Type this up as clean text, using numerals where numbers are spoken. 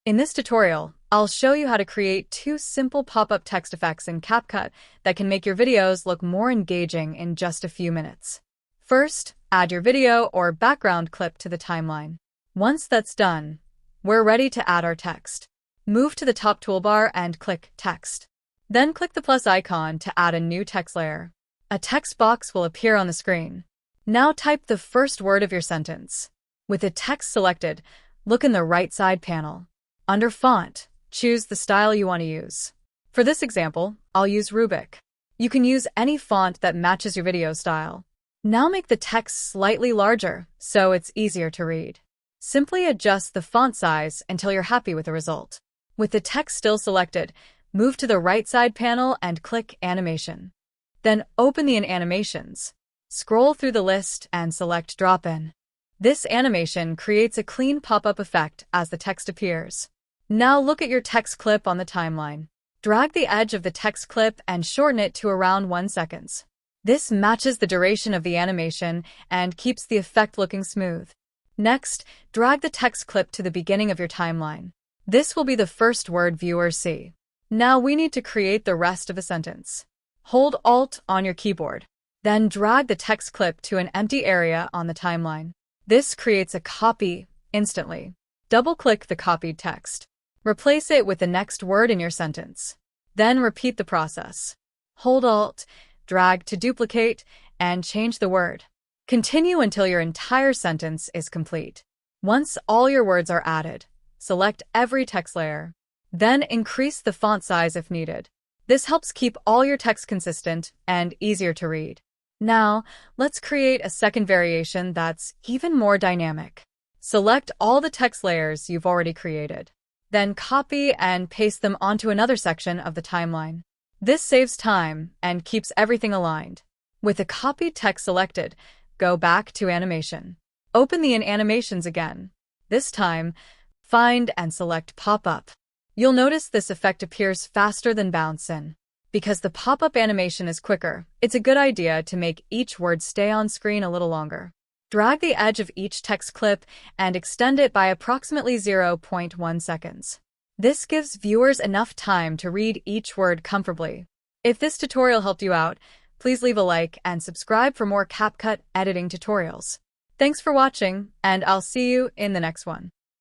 In this tutorial, I'll show you how to create 2 simple pop-up text effects in Capcut that can make your videos look more engaging in just a few minutes. First, add your video or background clip to the timeline. Once that's done, we're ready to add our text. Move to the top toolbar and click Text. Then click the plus icon to add a new text layer. A text box will appear on the screen. Now type the first word of your sentence. With the text selected, look in the right side panel. Under Font, choose the style you want to use. For this example, I'll use Rubik. You can use any font that matches your video style. Now make the text slightly larger so it's easier to read. Simply adjust the font size until you're happy with the result. With the text still selected, move to the right side panel and click Animation. Then open the Animations. Scroll through the list and select Drop-in. This animation creates a clean pop-up effect as the text appears. Now look at your text clip on the timeline. Drag the edge of the text clip and shorten it to around 1 second. This matches the duration of the animation and keeps the effect looking smooth. Next, drag the text clip to the beginning of your timeline. This will be the first word viewers see. Now we need to create the rest of a sentence. Hold Alt on your keyboard. Then drag the text clip to an empty area on the timeline. This creates a copy instantly. Double-click the copied text. Replace it with the next word in your sentence. Then repeat the process. Hold Alt, drag to duplicate, and change the word. Continue until your entire sentence is complete. Once all your words are added, select every text layer. Then increase the font size if needed. This helps keep all your text consistent and easier to read. Now, let's create a second variation that's even more dynamic. Select all the text layers you've already created. Then copy and paste them onto another section of the timeline. This saves time and keeps everything aligned. With the copied text selected, go back to Animation. Open the Animations again. This time, find and select Pop-up. You'll notice this effect appears faster than Bounce In. Because the pop-up animation is quicker, it's a good idea to make each word stay on screen a little longer. Drag the edge of each text clip and extend it by approximately 0.1 seconds. This gives viewers enough time to read each word comfortably. If this tutorial helped you out, please leave a like and subscribe for more Capcut editing tutorials. Thanks for watching, and I'll see you in the next one.